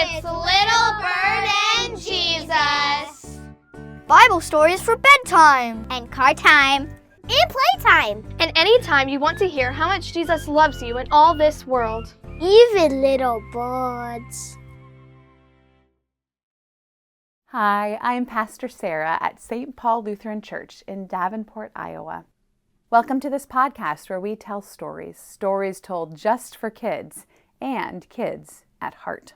It's Little Bird and Jesus. Bible stories for bedtime. And car time. And playtime. And anytime you want to hear how much Jesus loves you in all this world. Even little birds. Hi, I'm Pastor Sarah at St. Paul Lutheran Church in Davenport, Iowa. Welcome to this podcast where we tell stories told just for kids and kids at heart.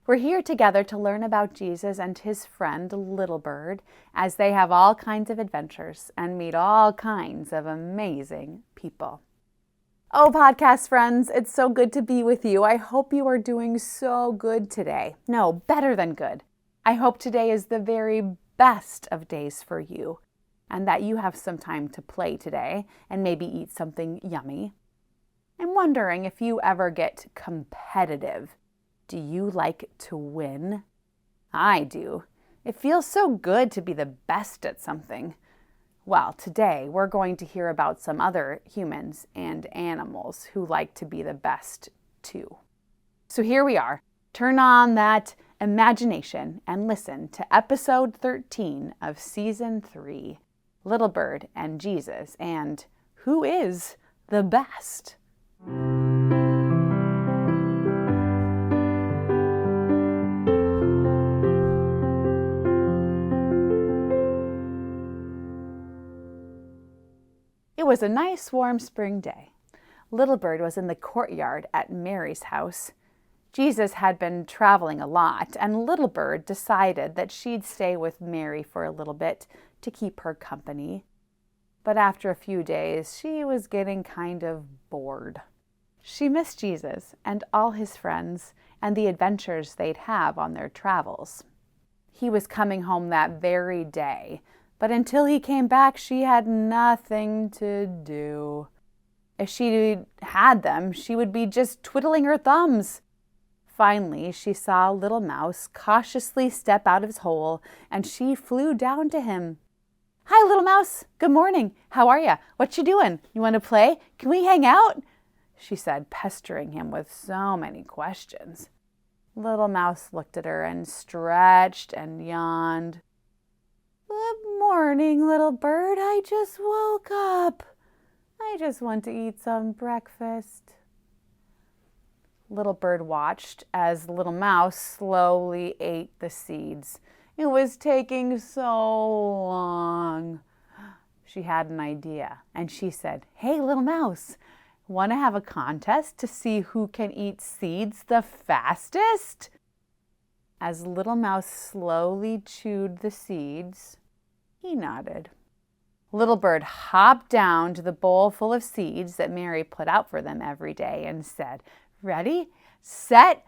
We're here together to learn about Jesus and his friend Little Bird as they have all kinds of adventures and meet all kinds of amazing people. Oh, podcast friends, it's so good to be with you. I hope you are doing so good today. No, better than good. I hope today is the very best of days for you and that you have some time to play today and maybe eat something yummy. I'm wondering if you ever get competitive. Do you like to win? I do. It feels so good to be the best at something. Well, today we're going to hear about some other humans and animals who like to be the best too. So here we are. Turn on that imagination and listen to episode 13 of season 3, Little Bird and Jesus, and who is the best? It was a nice warm spring day. Little Bird was in the courtyard at Mary's house. Jesus had been traveling a lot, and Little Bird decided that she'd stay with Mary for a little bit to keep her company. But after a few days, she was getting kind of bored. She missed Jesus and all his friends and the adventures they'd have on their travels. He was coming home that very day, but until he came back, she had nothing to do. If she had them, she would be just twiddling her thumbs. Finally, she saw Little Mouse cautiously step out of his hole, and she flew down to him. "Hi, Little Mouse. Good morning. How are ya? What you doing? You want to play? Can we hang out?" she said, pestering him with so many questions. Little Mouse looked at her and stretched and yawned. "Good morning, Little Bird. I just woke up. I just want to eat some breakfast." Little Bird watched as Little Mouse slowly ate the seeds. It was taking so long. She had an idea, and she said, "Hey, Little Mouse, want to have a contest to see who can eat seeds the fastest?" As Little Mouse slowly chewed the seeds, he nodded. Little Bird hopped down to the bowl full of seeds that Mary put out for them every day and said, "Ready, set,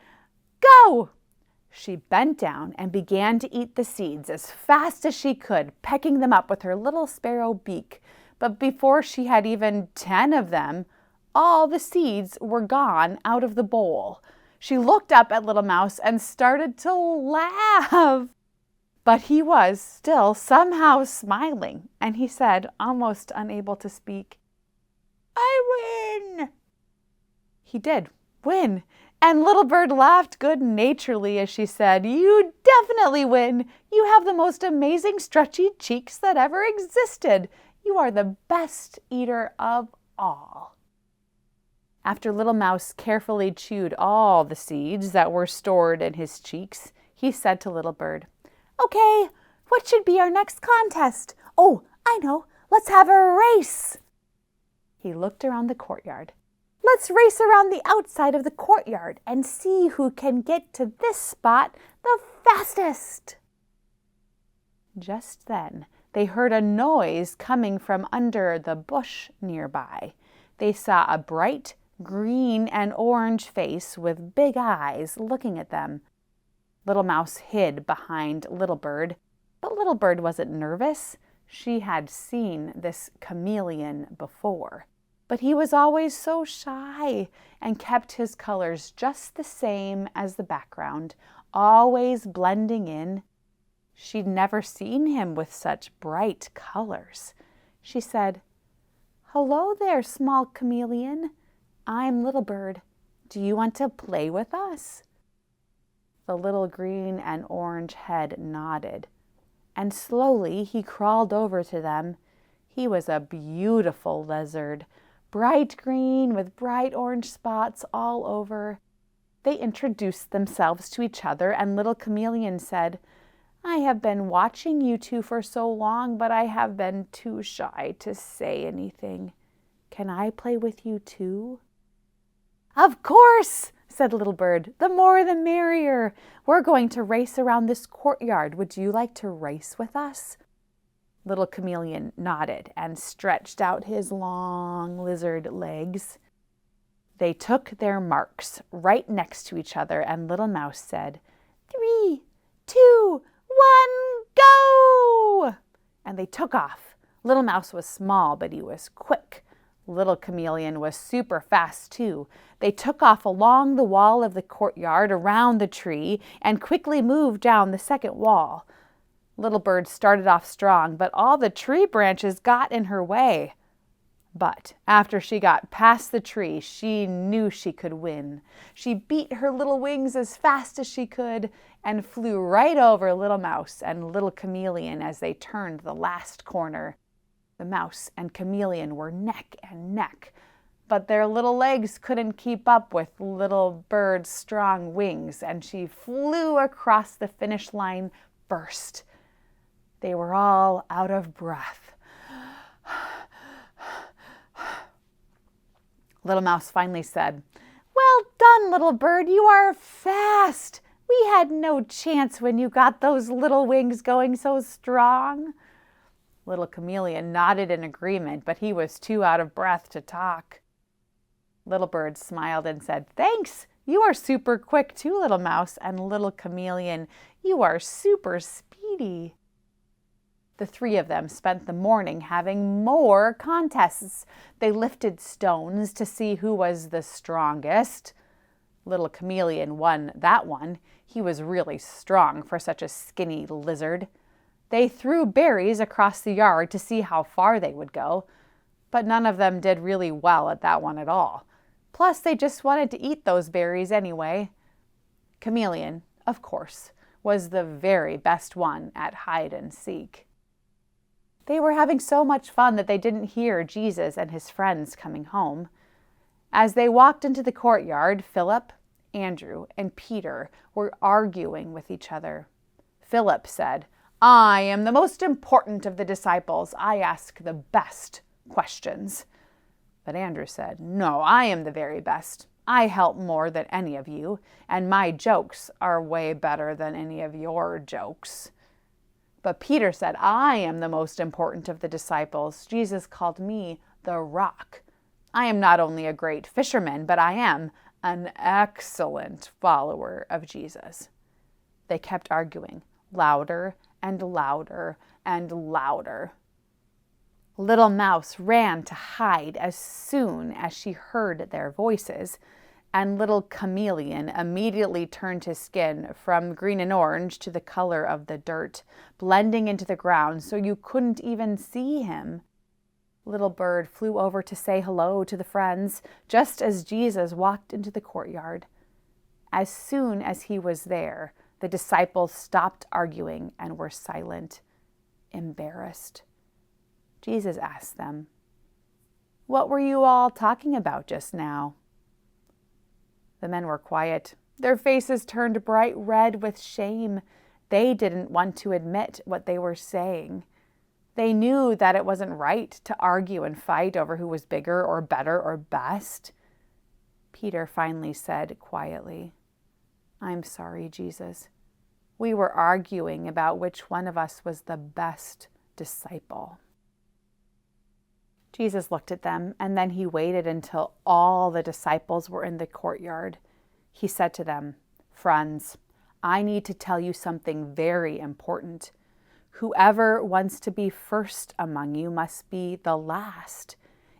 go!" She bent down and began to eat the seeds as fast as she could, pecking them up with her little sparrow beak. But before she had even 10 of them, all the seeds were gone out of the bowl. She looked up at Little Mouse and started to laugh. But he was still somehow smiling, and he said, almost unable to speak, "I win." He did win, and Little Bird laughed good-naturedly as she said, "You definitely win. You have the most amazing stretchy cheeks that ever existed. You are the best eater of all." After Little Mouse carefully chewed all the seeds that were stored in his cheeks, he said to Little Bird, "Okay, what should be our next contest? Oh, I know. Let's have a race." He looked around the courtyard. "Let's race around the outside of the courtyard and see who can get to this spot the fastest." Just then, they heard a noise coming from under the bush nearby. They saw a bright green and orange face with big eyes looking at them. Little Mouse hid behind Little Bird, but Little Bird wasn't nervous. She had seen this chameleon before. But he was always so shy and kept his colors just the same as the background, always blending in. She'd never seen him with such bright colors. She said, "Hello there, small chameleon. I'm Little Bird. Do you want to play with us?" The little green and orange head nodded, and slowly he crawled over to them. He was a beautiful lizard, bright green with bright orange spots all over. They introduced themselves to each other, and Little Chameleon said, "I have been watching you two for so long, but I have been too shy to say anything. Can I play with you too?" "Of course," said Little Bird. "The more the merrier. We're going to race around this courtyard. Would you like to race with us?" Little Chameleon nodded and stretched out his long lizard legs. They took their marks right next to each other, and Little Mouse said, 3, 2, 1, go! And they took off. Little Mouse was small, but he was quick. Little Chameleon was super fast too. They took off along the wall of the courtyard, around the tree, and quickly moved down the second wall. Little Bird started off strong, but all the tree branches got in her way. But after she got past the tree, she knew she could win. She beat her little wings as fast as she could and flew right over Little Mouse and Little Chameleon as they turned the last corner. The mouse and chameleon were neck and neck, but their little legs couldn't keep up with Little Bird's strong wings, and she flew across the finish line first. They were all out of breath. Little Mouse finally said, "Well done, Little Bird, you are fast. We had no chance when you got those little wings going so strong." Little Chameleon nodded in agreement, but he was too out of breath to talk. Little Bird smiled and said, "Thanks. You are super quick too, Little Mouse, and Little Chameleon, you are super speedy." The three of them spent the morning having more contests. They lifted stones to see who was the strongest. Little Chameleon won that one. He was really strong for such a skinny lizard. They threw berries across the yard to see how far they would go, but none of them did really well at that one at all. Plus, they just wanted to eat those berries anyway. Chameleon, of course, was the very best one at hide and seek. They were having so much fun that they didn't hear Jesus and his friends coming home. As they walked into the courtyard, Philip, Andrew, and Peter were arguing with each other. Philip said, "I am the most important of the disciples. I ask the best questions." But Andrew said, "No, I am the very best. I help more than any of you, and my jokes are way better than any of your jokes." But Peter said, "I am the most important of the disciples. Jesus called me the Rock. I am not only a great fisherman, but I am an excellent follower of Jesus." They kept arguing, louder and louder and louder. Little Mouse ran to hide as soon as she heard their voices, and Little Chameleon immediately turned his skin from green and orange to the color of the dirt, blending into the ground so you couldn't even see him. Little Bird flew over to say hello to the friends just as Jesus walked into the courtyard. As soon as he was there, the disciples stopped arguing and were silent, embarrassed. Jesus asked them, "What were you all talking about just now?" The men were quiet. Their faces turned bright red with shame. They didn't want to admit what they were saying. They knew that it wasn't right to argue and fight over who was bigger or better or best. Peter finally said quietly, "I'm sorry, Jesus. We were arguing about which one of us was the best disciple." Jesus looked at them, and then he waited until all the disciples were in the courtyard. He said to them, "Friends, I need to tell you something very important. Whoever wants to be first among you must be the last.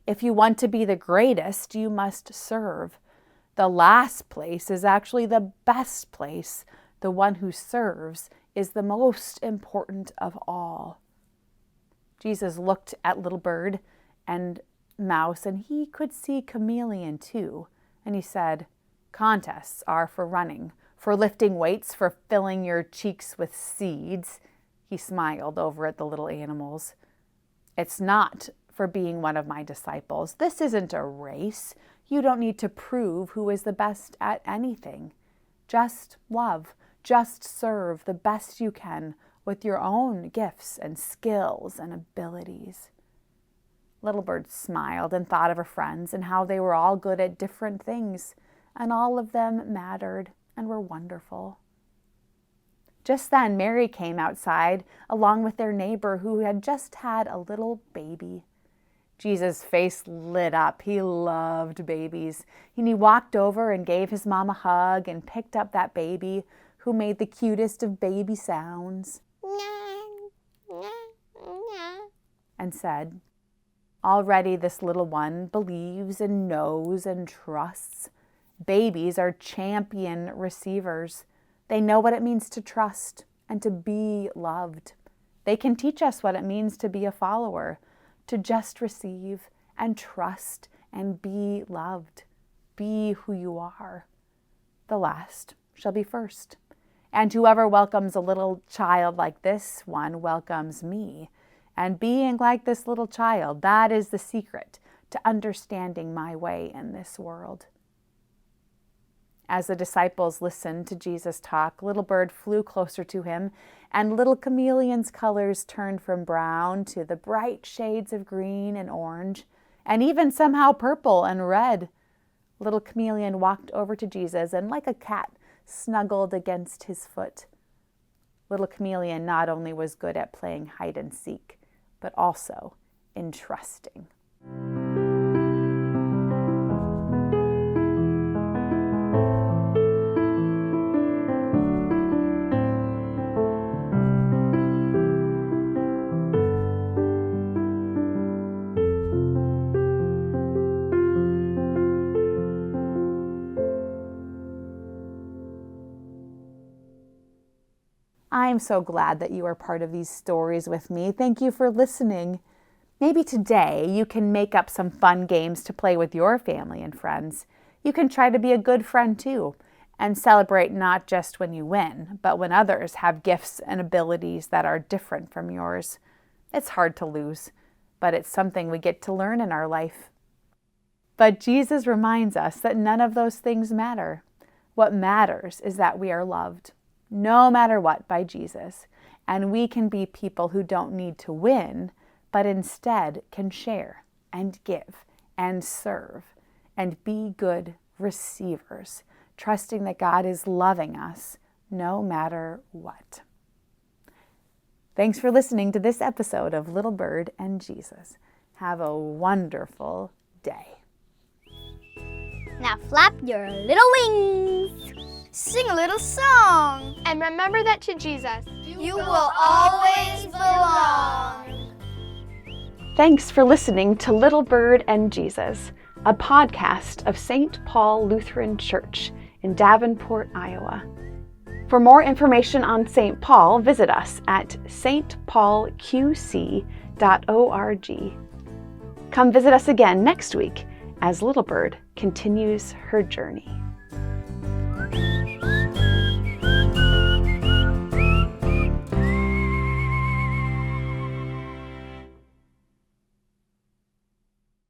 If you want to be the greatest, you must serve. The last place is actually the best place. The one who serves is the most important of all." Jesus looked at Little Bird and Mouse, and he could see Chameleon too. And he said, "Contests are for running, for lifting weights, for filling your cheeks with seeds." He smiled over at the little animals. "It's not for being one of my disciples. This isn't a race. You don't need to prove who is the best at anything. Just love, just serve the best you can with your own gifts and skills and abilities." Little Bird smiled and thought of her friends and how they were all good at different things, and all of them mattered and were wonderful. Just then, Mary came outside along with their neighbor who had just had a little baby. Jesus' face lit up. He loved babies. And he walked over and gave his mom a hug and picked up that baby who made the cutest of baby sounds and said, "Already this little one believes and knows and trusts." Babies are champion receivers. They know what it means to trust and to be loved. They can teach us what it means to be a follower, to just receive and trust and be loved. Be who you are. The last shall be first. And whoever welcomes a little child like this one welcomes me. And being like this little child, that is the secret to understanding my way in this world. As the disciples listened to Jesus talk, Little Bird flew closer to him, and little chameleon's colors turned from brown to the bright shades of green and orange, and even somehow purple and red. Little chameleon walked over to Jesus and, like a cat, snuggled against his foot. Little chameleon not only was good at playing hide and seek, but also in trusting. I'm so glad that you are part of these stories with me. Thank you for listening. Maybe today you can make up some fun games to play with your family and friends. You can try to be a good friend too, and celebrate not just when you win, but when others have gifts and abilities that are different from yours. It's hard to lose, but it's something we get to learn in our life. But Jesus reminds us that none of those things matter. What matters is that we are loved, no matter what, by Jesus. And we can be people who don't need to win, but instead can share and give and serve and be good receivers, trusting that God is loving us no matter what. Thanks for listening to this episode of Little Bird and Jesus. Have a wonderful day. Now flap your little wings. Sing a little song. And remember that to Jesus, You will always belong. Thanks for listening to Little Bird and Jesus, a podcast of St. Paul Lutheran Church in Davenport, Iowa. For more information on St. Paul, visit us at stpaulqc.org. Come visit us again next week as Little Bird continues her journey.